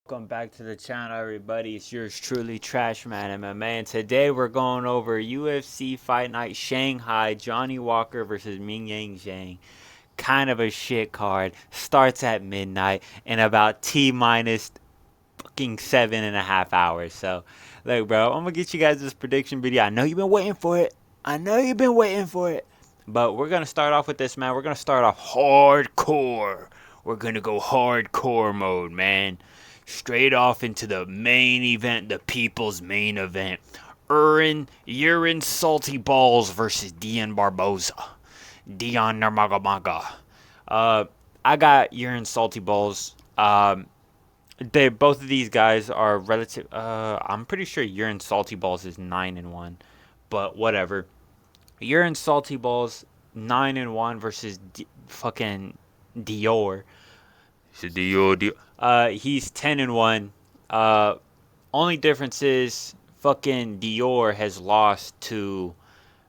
Welcome back to the channel, everybody. It's yours truly, Trash Man MMA, and today we're going over UFC Fight Night Shanghai, Johnny Walker versus Mingyang Zhang. Kind of a shit card. Starts at midnight in about T minus fucking 7.5 hours. So, look, bro, I'm gonna get you guys this prediction video. I know you've been waiting for it. But we're gonna start off with this, man. We're gonna start off hardcore. We're gonna go hardcore mode, man. Straight off into the main event, the people's main event. Urine Salty Balls versus Dion Barboza. Dion Nurmagamaga. I got Urine Salty Balls. They both of these guys are relative. I'm pretty sure Urine Salty Balls is 9-1, but whatever. Urine Salty Balls 9-1 versus fucking Dior. He's 10-1. Only difference is fucking Dior has lost to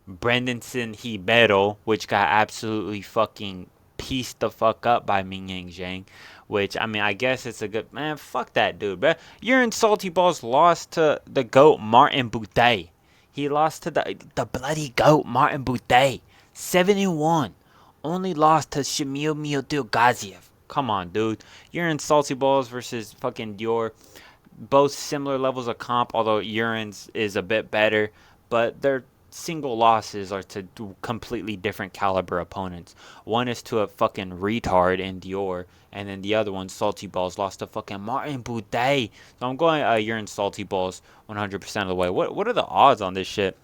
Brandonson Hibero, which got absolutely fucking pieced the fuck up by Mingyang Zhang. Which, I mean, I guess it's a good... Man, fuck that dude, bro. Urine Salty Balls lost to the GOAT, Martin Buday. He lost to the bloody GOAT, Martin Buday. 7-1. Only lost to Shamil Gaziev. Come on, dude. Urine Salty Balls versus fucking Dior. Both similar levels of comp, although Urine's is a bit better. But their single losses are to completely different caliber opponents. One is to a fucking retard in Dior, and then the other one, Salty Balls, lost to fucking Martin Buday. So I'm going Urine Salty Balls 100% of the way. What are the odds on this shit?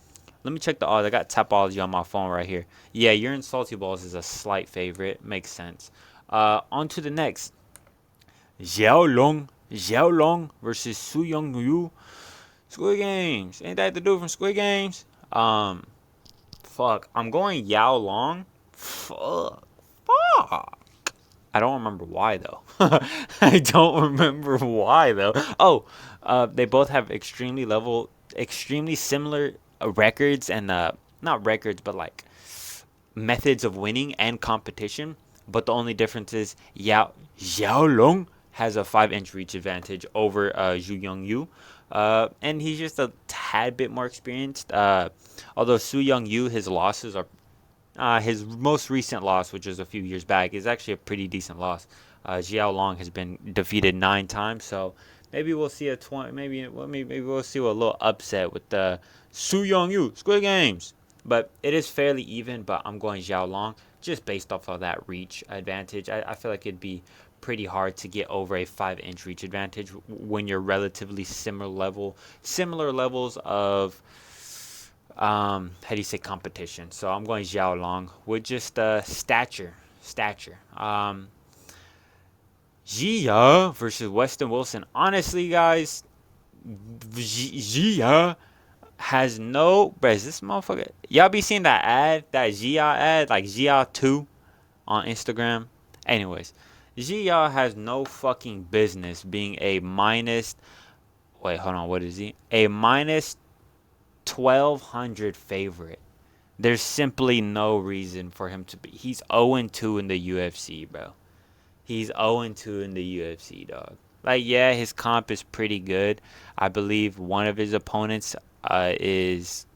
Let me check the odds. I got Tapology on my phone right here. Yeah, Urine Salty Balls is a slight favorite. Makes sense. On to the next. Xiao Long versus Su Young Yu. Squid Games. Ain't that the dude from Squid Games? Fuck. I'm going Yao Long. Fuck. I don't remember why though. I don't remember why though. Oh, they both have extremely similar records and not records, but like methods of winning and competition. But the only difference is Xiao Long has a 5-inch reach advantage over Zhu Yongyu. And he's just a tad bit more experienced. Although Su Young Yu, his losses are his most recent loss, which was a few years back, is actually a pretty decent loss. Xiao Long has been defeated 9 times, so maybe we'll see a 20. Maybe we'll see a little upset with the Su Young Yu Squid Games. But it is fairly even. But I'm going Xiao Long just based off of that reach advantage. I feel like it'd be pretty hard to get over a 5-inch reach advantage when you're relatively similar levels of how do you say competition. So I'm going Xiao Long with just stature. Jia versus Weston Wilson. Honestly, guys, Jia has no... Bro, is this motherfucker... Y'all be seeing that ad, that Jia ad, like Jia 2 on Instagram? Anyways, Jia has no fucking business being a minus... Wait, hold on, what is he? A minus 1,200 favorite. There's simply no reason for him to be. He's 0-2 in the UFC, bro. He's 0-2 in the UFC, dog. Like, yeah, his comp is pretty good. I believe one of his opponents is...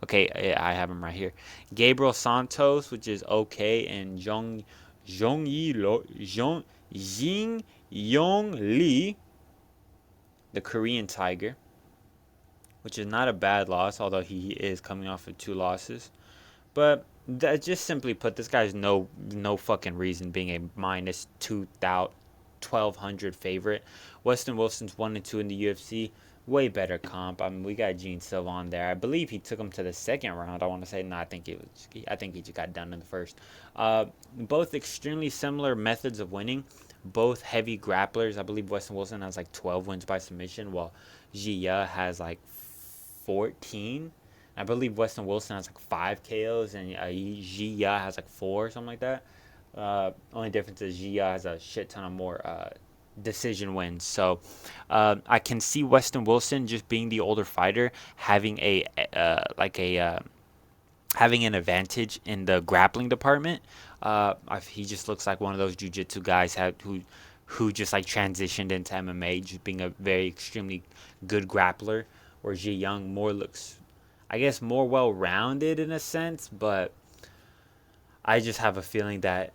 Okay, I have him right here. Gabriel Santos, which is okay, and Jing Yong Lee, the Korean Tiger, which is not a bad loss, although he is coming off of 2 losses. But that just simply put, this guy's no fucking reason being a minus 1,200 favorite. Weston Wilson's 1-2 in the UFC. Way better comp. I mean, we got Gene Silva on there. I believe he took him to the 2nd round. I want to say no. I think he just got done in the 1st. Both extremely similar methods of winning. Both heavy grapplers. I believe Weston Wilson has like 12 wins by submission, while Jia has like 14. I believe Weston Wilson has like 5 KOs and Jia has like 4 or something like that. Only difference is Jia has a shit ton of more decision wins. So I can see Weston Wilson, just being the older fighter, having having an advantage in the grappling department. He just looks like one of those jiu-jitsu guys who who just like transitioned into MMA, just being a very extremely good grappler. Where Ji Young more looks, I guess, more well rounded in a sense, but I just have a feeling that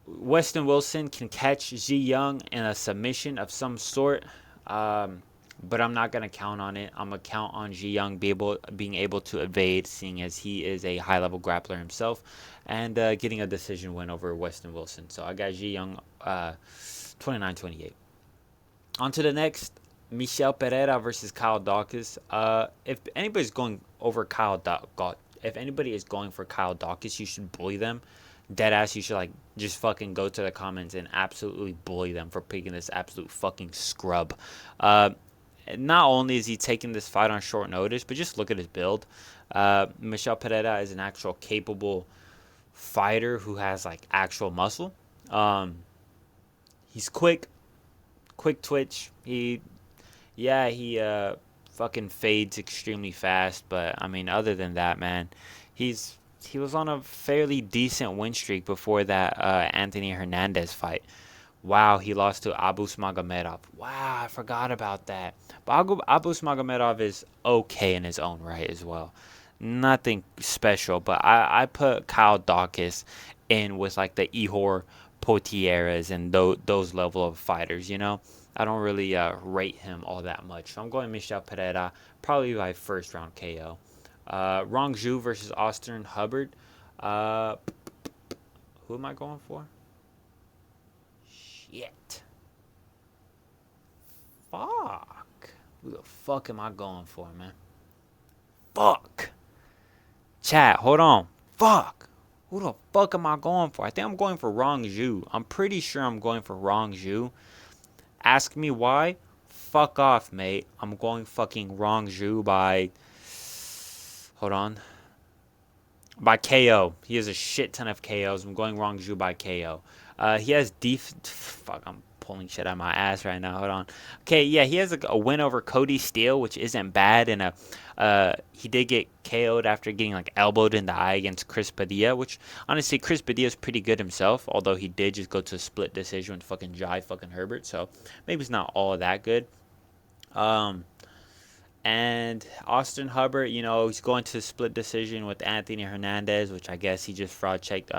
Weston Wilson can catch Ji Young in a submission of some sort. Um, but I'm not gonna count on it. I'm gonna count on Ji Young being able to evade, seeing as he is a high level grappler himself, and getting a decision win over Weston Wilson. So I got Ji Young 29-28. On to the next, Michel Pereira versus Kyle Dawkins. If anybody's going over if anybody is going for Kyle Dawkins, you should bully them. Deadass, you should like just fucking go to the comments and absolutely bully them for picking this absolute fucking scrub. Uh, Not only is he taking this fight on short notice, but just look at his build. Michel Pereira is an actual capable fighter who has like actual muscle. He's quick twitch. He fucking fades extremely fast, but I mean, other than that, man, he was on a fairly decent win streak before that Anthony Hernandez fight. Wow, he lost to Abus Magomedov. Wow, I forgot about that. But Abus Magomedov is okay in his own right as well. Nothing special, but I put Kyle Dawkins in with like the Ihor Potieras and those level of fighters, you know? I don't really rate him all that much. So I'm going Michel Pereira, probably by first round KO. Rong Zhu versus Austin Hubbard. Uh, who am I going for? Shit. Fuck. Who the fuck am I going for, man? Fuck. Chat, hold on. Fuck. Who the fuck am I going for? I think I'm going for Rong Zhu. I'm pretty sure I'm going for Rong Zhu. Ask me why? Fuck off, mate. I'm going fucking Rong Zhu by... Hold on. By KO. He has a shit ton of KOs. I'm going Rong Zhu by KO. He has Fuck, I'm pulling shit out of my ass right now. Hold on. Okay, yeah, he has a win over Cody Steele, which isn't bad. And he did get KO'd after getting like elbowed in the eye against Chris Padilla, which honestly, Chris Padilla is pretty good himself. Although he did just go to a split decision with fucking Jai fucking Herbert, so maybe it's not all that good. And Austin Hubbard, you know, he's going to a split decision with Anthony Hernandez, which I guess he just fraud checked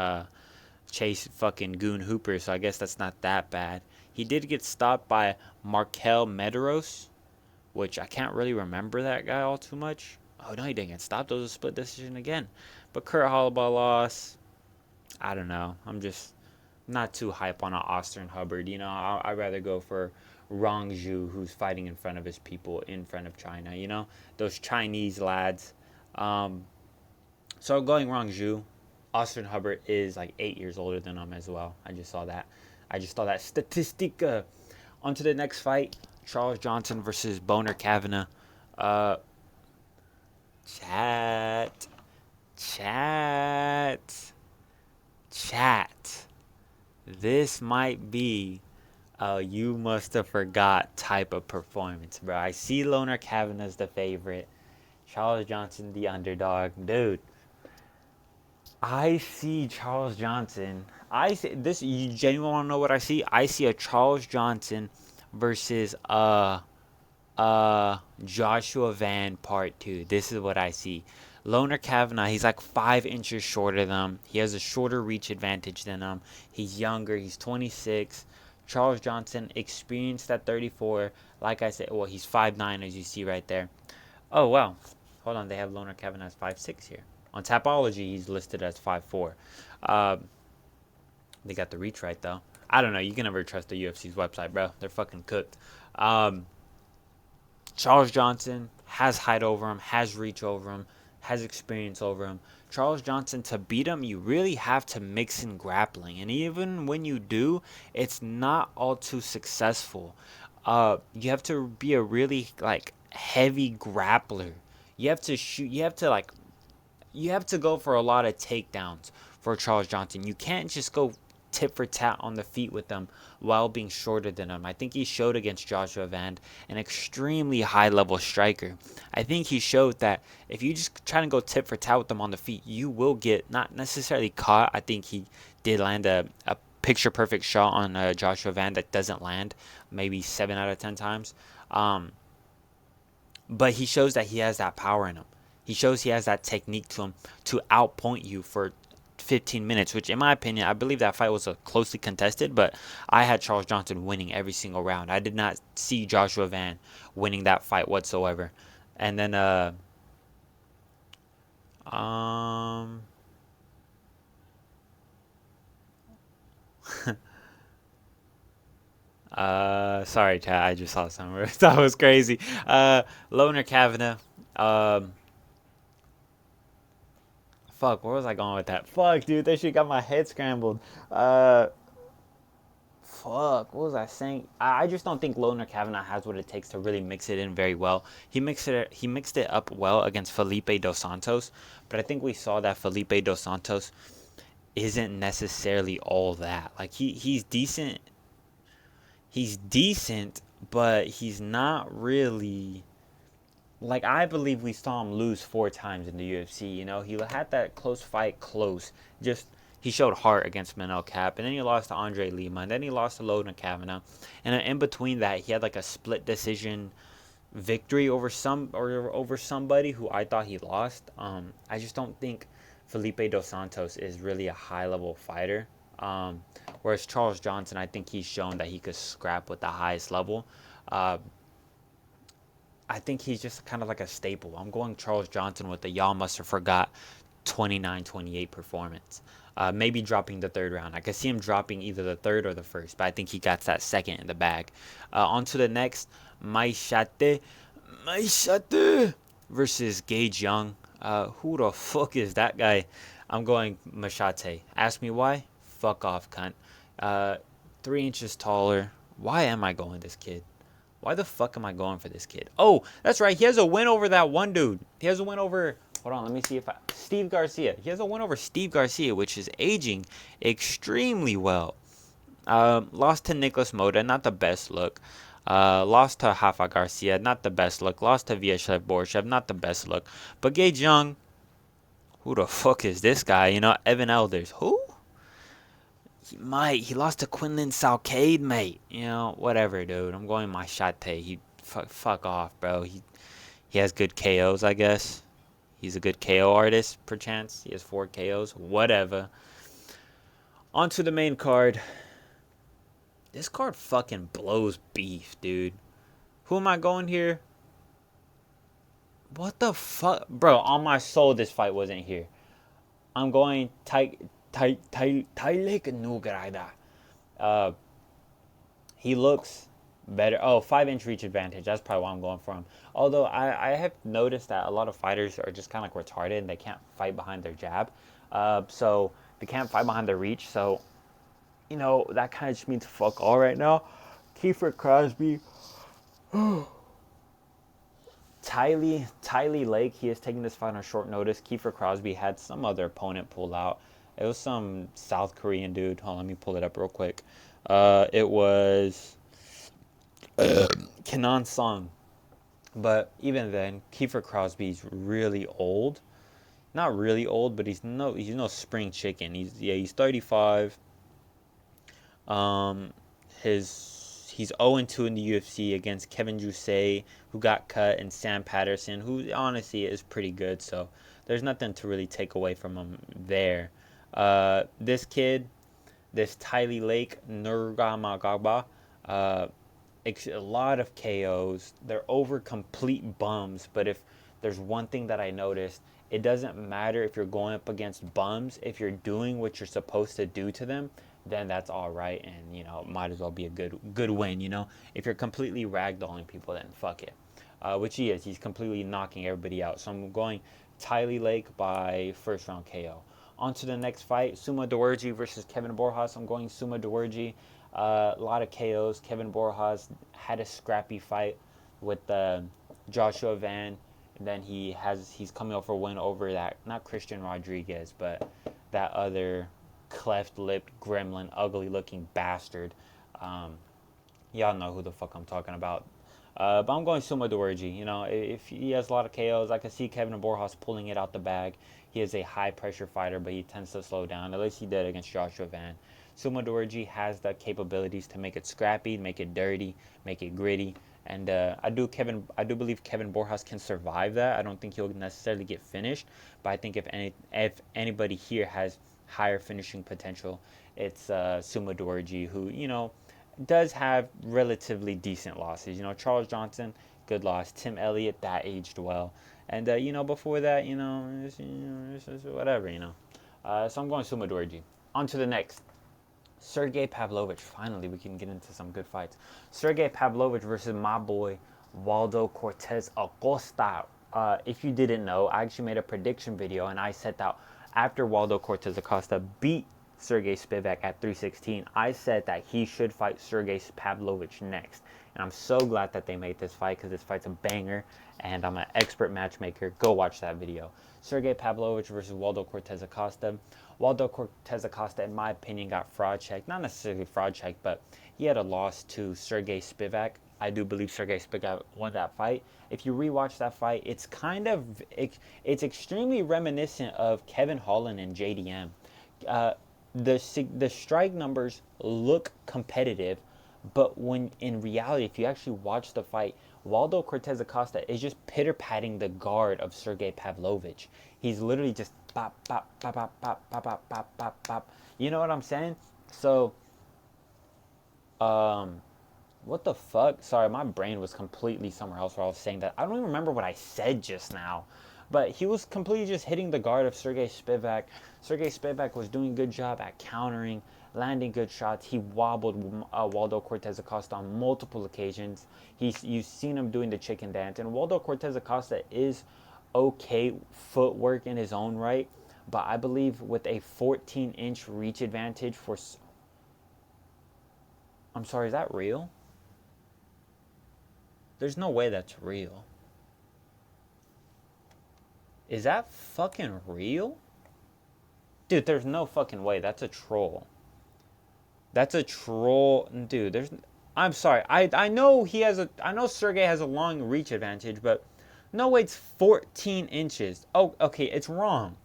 Chase fucking Goon Hooper, so I guess that's not that bad. He did get stopped by Markel Medeiros, which I can't really remember that guy all too much. Oh, no, he didn't get stopped. It was a split decision again. But Kurt Holloway lost. I don't know. I'm just not too hype on Austin Hubbard. You know, I'd rather go for Rong Zhu, who's fighting in front of his people, in front of China. You know, those Chinese lads. So going Rong Zhu. Austin Hubbard is like 8 years older than him as well. I just saw that statistic. On to the next fight. Charles Johnson versus Boner Kavanagh. Chat. This might be a you must have forgot type of performance, bro. I see Loner Kavanagh as the favorite. Charles Johnson the underdog. Dude, I see Charles Johnson. I see this. You genuinely want to know what I see? I see a Charles Johnson versus Joshua Van Part 2. This is what I see. Loner Kavanagh, he's like 5 inches shorter than him. He has a shorter reach advantage than him. He's younger. He's 26. Charles Johnson, experienced at 34. Like I said, well, he's 5'9", as you see right there. Oh, wow. Hold on. They have Loner Kavanagh as 5'6" here. On Tapology, he's listed as 5'4". They got the reach right, though. I don't know. You can never trust the UFC's website, bro. They're fucking cooked. Charles Johnson has height over him, has reach over him, has experience over him. Charles Johnson, to beat him, you really have to mix in grappling. And even when you do, it's not all too successful. You have to be a really, like, heavy grappler. You have to shoot. You have to go for a lot of takedowns for Charles Johnson. You can't just go tit for tat on the feet with them while being shorter than him. I think he showed against Joshua Van, an extremely high level striker. I think he showed that if you just try to go tit for tat with them on the feet, you will get not necessarily caught. I think he did land a picture perfect shot on Joshua Van that doesn't land, maybe 7 out of 10 times. Um, but he shows that he has that power in him. He shows he has that technique to him to outpoint you for 15 minutes, which in my opinion, I believe that fight was a closely contested, but I had Charles Johnson winning every single round. I did not see Joshua Van winning that fight whatsoever. And then um sorry chat, I just saw somewhere. That was crazy. Loner Kavanagh. Um Fuck, where was I going with that? Fuck, dude, that shit got my head scrambled. Fuck, what was I saying? I just don't think Loner Kavanagh has what it takes to really mix it in very well. He mixed it up well against Felipe Dos Santos, but I think we saw that Felipe Dos Santos isn't necessarily all that. Like he's decent. He's decent, but he's not really like I believe we saw him lose 4 times in the UFC. You know, he had that close fight close. Just he showed heart against Manel Cap, and then he lost to Andre Lima, and then he lost to Logan Kavanagh, and in between that, he had like a split decision victory over somebody who I thought he lost. I just don't think Felipe Dos Santos is really a high level fighter. Whereas Charles Johnson, I think he's shown that he could scrap with the highest level. Uh, I think he's just kind of like a staple. I'm going Charles Johnson with the y'all must have forgot 29-28 performance. Maybe dropping the third round. I could see him dropping either the third or the first, but I think he got that second in the bag. On to the next, Maishate versus Gage Young. Who the fuck is that guy? I'm going Machate. Ask me why? Fuck off, cunt. 3 inches taller. Why am I going this kid? Why the fuck am I going for this kid? Oh, that's right. He has a win over that one dude. He has a win over. Hold on, let me see if Steve Garcia. He has a win over Steve Garcia, which is aging extremely well. Lost to Nicholas Moda, not the best look. Lost to Rafa Garcia, not the best look. Lost to Vyacheslav Borshev, not the best look. But Gage Young, who the fuck is this guy? You know, Evan Elders. Who? He lost to Quinlan Salcade, mate. You know, whatever, dude. I'm going my shot. He fuck off, bro. He has good KOs, I guess. He's a good KO artist, perchance. He has 4 KOs. Whatever. On to the main card. This card fucking blows beef, dude. Who am I going here? What the fuck? Bro, on my soul, this fight wasn't here. I'm going Tylik Nugrada. He looks better. Oh, 5-inch reach advantage. That's probably why I'm going for him. Although I have noticed that a lot of fighters are just kind of like retarded and they can't fight behind their jab. So they can't fight behind their reach. So, you know, that kind of just means fuck all right now. Kiefer Crosby. Tylee Lake, he is taking this fight on short notice. Kiefer Crosby had some other opponent pull out. It was some South Korean dude. Hold on, let me pull it up real quick. It was Kenan Song. But even then, Kiefer Crosby's really old. Not really old, but he's no spring chicken. He's 35. Um, he's 0-2 in the UFC against Kevin Jousset, who got cut, and Sam Patterson, who honestly is pretty good. So there's nothing to really take away from him there. This kid, this Tylee Lake Nurmagomedov, a lot of KOs. They're over complete bums, but if there's one thing that I noticed, it doesn't matter if you're going up against bums. If you're doing what you're supposed to do to them, then that's all right, and you know, might as well be a good win. You know, if you're completely ragdolling people, then fuck it. Which he is. He's completely knocking everybody out. So I'm going Tylee Lake by first round KO. On to the next fight, Suma Dewurgi versus Kevin Borjas. I'm going Suma Dewurgi. A lot of KOs. Kevin Borjas had a scrappy fight with Joshua Van. And then he's coming up for a win over that, not Christian Rodriguez, but that other cleft-lipped, gremlin, ugly-looking bastard. Y'all know who the fuck I'm talking about. But I'm going Suma Dewurgi. You know, if he has a lot of KOs, I can see Kevin Borjas pulling it out the bag. He is a high-pressure fighter, but he tends to slow down. At least he did against Joshua Van. Sumo Dorji has the capabilities to make it scrappy, make it dirty, make it gritty. And I do believe Kevin Borjas can survive that. I don't think he'll necessarily get finished, but I think if anybody here has higher finishing potential, it's Sumo Dorji, who does have relatively decent losses. Charles Johnson, good loss. Tim Elliott, that aged well. And before that, it's whatever. So I'm going Sumo Dorji. On to the next. Sergey Pavlovich. Finally, we can get into some good fights. Sergey Pavlovich versus my boy Waldo Cortez Acosta. If you didn't know, I actually made a prediction video and I said that after Waldo Cortez Acosta beat Sergey Spivak at 316, I said that he should fight Sergey Pavlovich next. And I'm so glad that they made this fight because this fight's a banger and I'm an expert matchmaker. Go watch that video. Sergey Pavlovich versus Waldo Cortez Acosta. Waldo Cortez Acosta, in my opinion, got fraud checked. Not necessarily fraud checked, but he had a loss to Sergey Spivak. I do believe Sergey Spivak won that fight. If you rewatch that fight, it's it's extremely reminiscent of Kevin Holland and JDM. The strike numbers look competitive, but when in reality, if you actually watch the fight, Waldo Cortez Acosta is just pitter-patting the guard of Sergey Pavlovich. He's literally just bop, bop, bop, bop, bop, bop, bop, bop, bop, bop. You know what I'm saying? So, what the fuck? Sorry, my brain was completely somewhere else where I was saying that. I don't even remember what I said just now. But he was completely just hitting the guard of Sergey Spivak. Sergey Spivak was doing a good job at countering, landing good shots. He wobbled Waldo Cortez Acosta on multiple occasions. You've seen him doing the chicken dance. And Waldo Cortez Acosta is okay footwork in his own right. But I believe with a 14-inch reach advantage for... I'm sorry, is that real? There's no way that's real. Is that fucking real? Dude, there's no fucking way. That's a troll. That's a troll. Dude, I'm sorry. I know I know Sergey has a long reach advantage, but no way it's 14 inches. Oh, okay, it's wrong.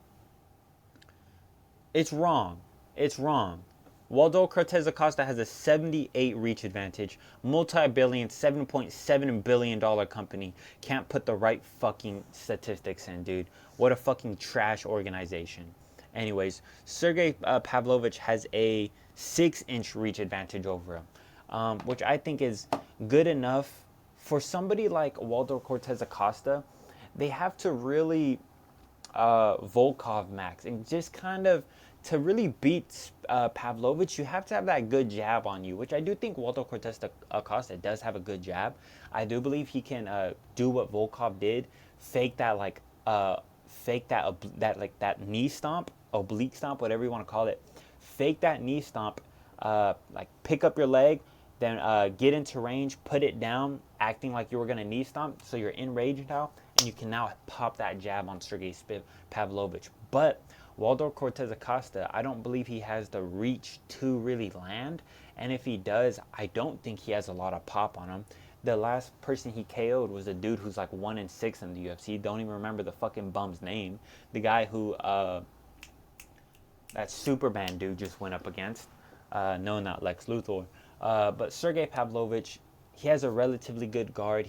It's wrong. It's wrong. Waldo Cortez Acosta has a 78 reach advantage. Multi-billion, $7.7 billion company. Can't put the right fucking statistics in, dude. What a fucking trash organization. Anyways, Sergey Pavlovich has a 6-inch reach advantage over him, which I think is good enough for somebody like Waldo Cortez Acosta. They have to really Volkov max and just kind of to really beat Pavlovich, you have to have that good jab on you, which I do think Waldo Cortez Acosta does have a good jab. I do believe he can do what Volkov did, fake that that knee stomp, oblique stomp, whatever you want to call it. Fake that knee stomp, like pick up your leg, then get into range, put it down, acting like you were gonna knee stomp, so you're in range now, and you can now pop that jab on Sergey Pavlovich. But Waldo Cortez Acosta, I don't believe he has the reach to really land. And if he does, I don't think he has a lot of pop on him. The last person he KO'd was a dude who's like 1-6 in the UFC. Don't even remember the fucking bum's name. The guy who that Superman dude just went up against. No, not Lex Luthor. But Sergey Pavlovich, he has a relatively good guard.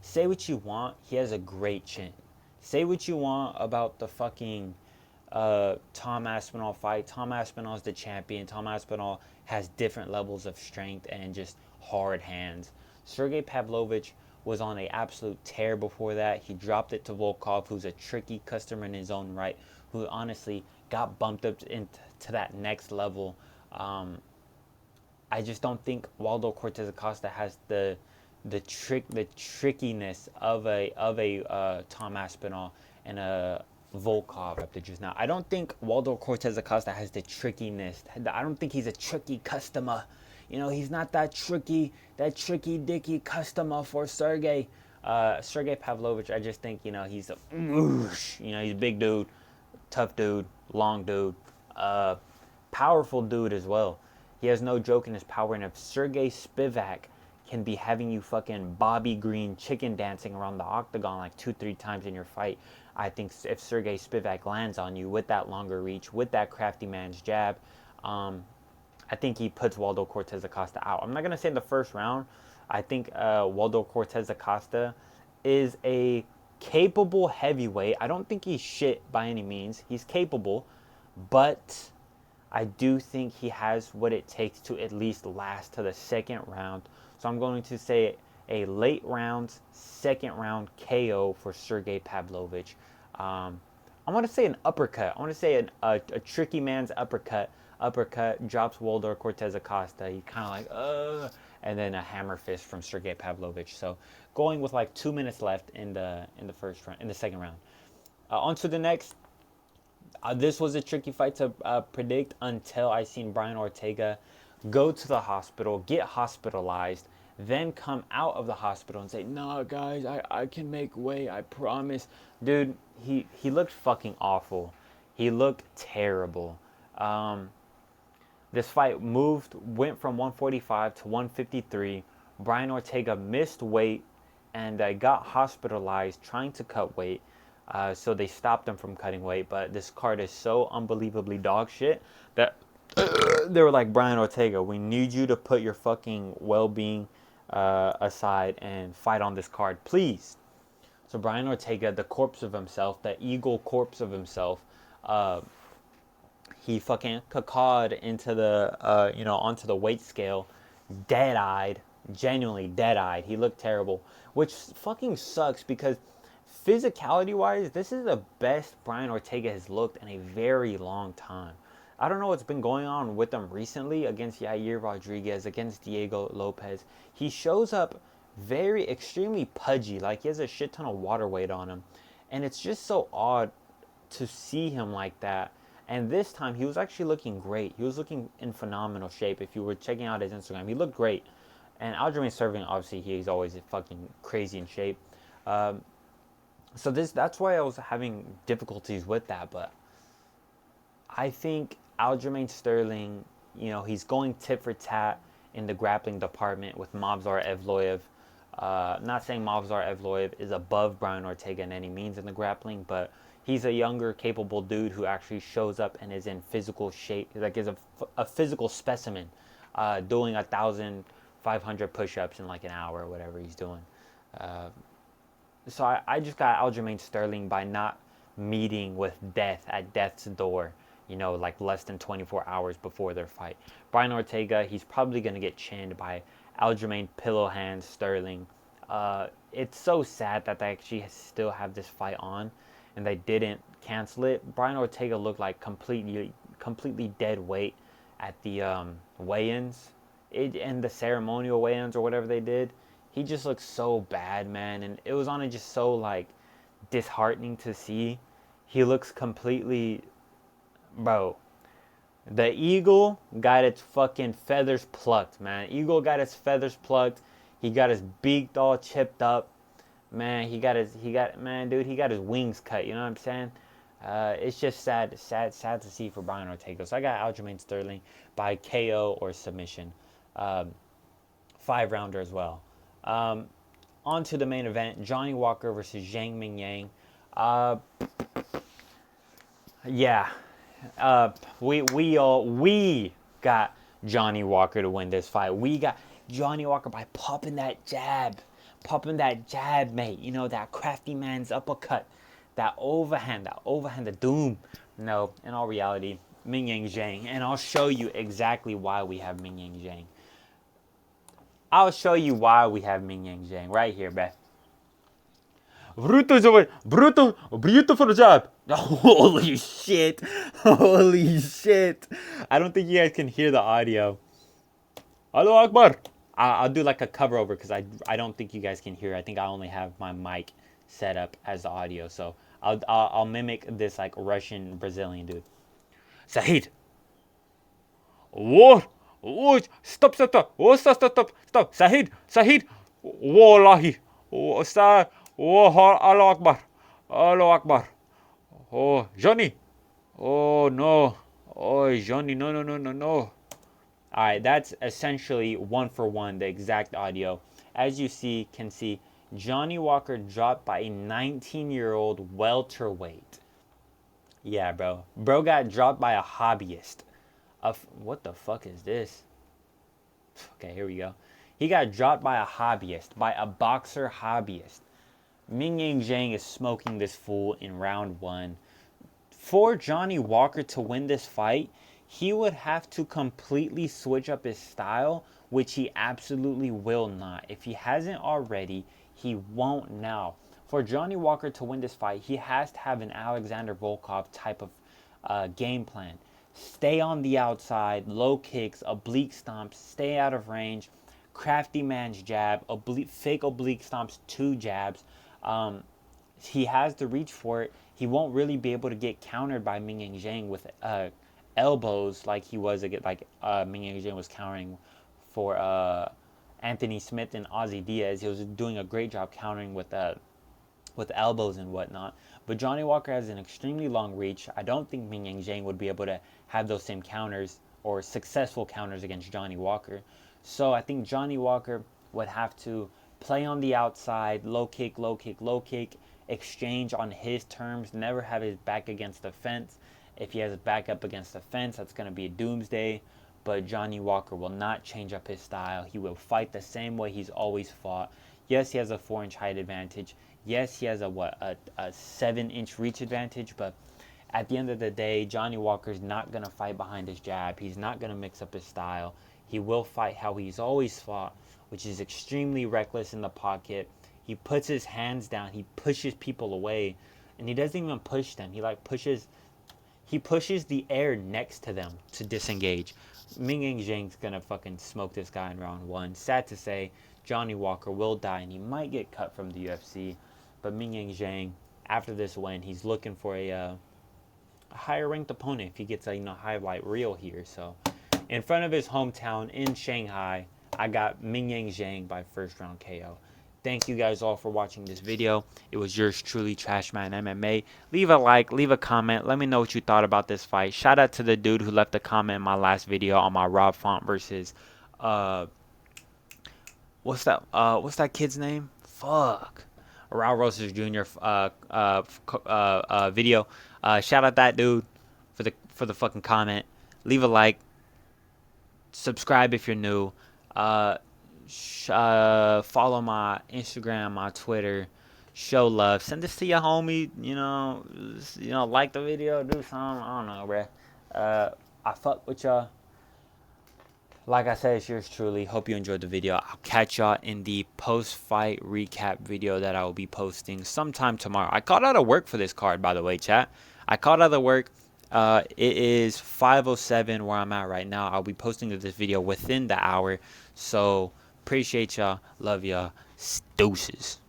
Say what you want, he has a great chin. Say what you want about the fucking Tom Aspinall fight. Tom Aspinall is the champion. Tom Aspinall has different levels of strength and just hard hands. Sergey Pavlovich was on an absolute tear before that. He dropped it to Volkov, who's a tricky customer in his own right, who honestly got bumped up into that next level. I just don't think Waldo Cortez Acosta has the trickiness of a Tom Aspinall and a Volkov up to just now. I don't think Waldo Cortez Acosta has the trickiness. I don't think he's a tricky customer. He's not that tricky dicky customer for Sergey. Sergey Pavlovich, I just think, he's a he's a big dude, tough dude, long dude, powerful dude as well. He has no joke in his power, and if Sergey Spivak can be having you fucking Bobby Green chicken dancing around the octagon like 2-3 times in your fight, I think if Sergey Spivak lands on you with that longer reach, with that crafty man's jab, I think he puts Waldo Cortez Acosta out. I'm not gonna say in the first round. I think Waldo Cortez Acosta is a capable heavyweight. I don't think he's shit by any means. He's capable, but I do think he has what it takes to at least last to the second round. So I'm going to say a late rounds, second round KO for Sergey Pavlovich. I want to say an uppercut. I want to say a tricky man's uppercut. Uppercut drops Waldo Cortez Acosta. He kind of like, and then a hammer fist from Sergey Pavlovich. So going with like 2 minutes left in the first round, in the second round. On to the next. This was a tricky fight to predict until I seen Brian Ortega go to the hospital, get hospitalized, then come out of the hospital and say, "No, guys, I can make weight. I promise." Dude, he looked fucking awful. He looked terrible. This fight went from 145 to 153. Brian Ortega missed weight and got hospitalized trying to cut weight. So they stopped him from cutting weight. But this card is so unbelievably dog shit that they were like, Brian Ortega, we need you to put your fucking well-being aside and fight on this card, please. So Brian Ortega, the corpse of himself, the eagle corpse of himself, he fucking cacawed into the, onto the weight scale, dead-eyed, genuinely dead-eyed. He looked terrible, which fucking sucks because physicality-wise, this is the best Brian Ortega has looked in a very long time. I don't know what's been going on with him recently against Yair Rodriguez, against Diego Lopez. He shows up very extremely pudgy, like he has a shit ton of water weight on him. And it's just so odd to see him like that. And this time, he was actually looking great. He was looking in phenomenal shape. If you were checking out his Instagram, he looked great. And Aljamain Sterling, obviously, he's always fucking crazy in shape. So that's why I was having difficulties with that. But I think Aljamain Sterling, he's going tit for tat in the grappling department with Movsar Evloev. Not saying Movsar Evloev is above Brian Ortega in any means in the grappling, but he's a younger, capable dude who actually shows up and is in physical shape. Like, is a physical specimen, doing 1,500 push-ups in like an hour or whatever he's doing. So I just got Aljamain Sterling by not meeting with death at death's door, like less than 24 hours before their fight. Brian Ortega, he's probably going to get chinned by Aljamain Pillow Hands Sterling. It's so sad that they actually still have this fight on and they didn't cancel it. Brian Ortega looked like completely dead weight at the weigh-ins and the ceremonial weigh-ins or whatever they did. He just looked so bad, man, and it was on just so like disheartening to see. He looks completely, bro. The eagle got its fucking feathers plucked, man. Eagle got his feathers plucked. He got his beak all chipped up. Man, he got his wings cut, you know what I'm saying? It's just sad to see for Brian Ortega. So I got Aljamain Sterling by KO or submission. 5-rounder as well. On to the main event, Johnny Walker versus Zhang Mingyang. We got Johnny Walker to win this fight. We got Johnny Walker by popping that jab, mate. That crafty man's uppercut, that overhand, the doom. No, in all reality, Mingyang Zhang, and I'll show you exactly why we have Mingyang Zhang. I'll show you why we have Mingyang Zhang right here, bruh. Beautiful job. Holy shit. I don't think you guys can hear the audio. Allahu Akbar. I'll do like a cover over because I don't think you guys can hear. I think I only have my mic set up as the audio. So I'll mimic this like Russian Brazilian dude. Sahid. War. Oh, stop. Oh, stop. Sahid. Wallahi. Oh, stop. Oh, Allah Akbar. Oh, Johnny. Oh, no. Oh, Johnny. No. All right, that's essentially 1-for-1, the exact audio. As you can see, Johnny Walker dropped by a 19-year-old welterweight. Yeah, bro. Bro got dropped by a hobbyist. What the fuck is this? Okay, here we go. He got dropped by a hobbyist, by a boxer hobbyist. Ming Zhang is smoking this fool in round 1. For Johnny Walker to win this fight, he would have to completely switch up his style, which he absolutely will not. If he hasn't already, he won't now. For Johnny Walker to win this fight, he has to have an Alexander Volkov type of game plan. Stay on the outside, low kicks, oblique stomps, stay out of range, crafty man's jab, fake oblique stomps, 2 jabs. He has the reach for it. He won't really be able to get countered by Ming Zhang with elbows like he was Ming Zhang was countering for Anthony Smith and Ozzy Diaz. He was doing a great job countering with elbows and whatnot. But Johnny Walker has an extremely long reach. I don't think Ming Zhang would be able to have those same counters or successful counters against Johnny Walker. So I think Johnny Walker would have to play on the outside, low kick, low kick, low kick, exchange on his terms, never have his back against the fence. If he has his back up against the fence, that's going to be a doomsday. But Johnny Walker will not change up his style. He will fight the same way he's always fought. Yes, he has a 4-inch height advantage. Yes, he has a 7-inch reach advantage. But at the end of the day, Johnny Walker's not going to fight behind his jab. He's not going to mix up his style. He will fight how he's always fought, which is extremely reckless in the pocket. He puts his hands down. He pushes people away. And he doesn't even push them. He pushes the air next to them to disengage. Ming Zhang's going to fucking smoke this guy in round 1. Sad to say, Johnny Walker will die and he might get cut from the UFC. But Ming Zhang, after this win, he's looking for a higher ranked opponent if he gets a highlight reel here. So in front of his hometown in Shanghai, I got Ming Zhang by first round KO. Thank you guys all for watching this video. It was yours truly, Trashman MMA. Leave a like, leave a comment. Let me know what you thought about this fight. Shout out to the dude who left a comment in my last video on my Rob Font versus what's that kid's name? Fuck. Raul Rosas Jr. Video. Shout out that dude for the fucking comment. Leave a like. Subscribe if you're new. Follow my Instagram, my Twitter. Show love. Send this to your homie. Like the video. Do something. I don't know, bruh. I fuck with y'all. Like I said, it's yours truly. Hope you enjoyed the video. I'll catch y'all in the post-fight recap video that I will be posting sometime tomorrow. I called out of work for this card, by the way, chat. I called out of work. It is 5:07 where I'm at right now. I'll be posting this video within the hour. So, appreciate y'all. Love y'all. Deuces.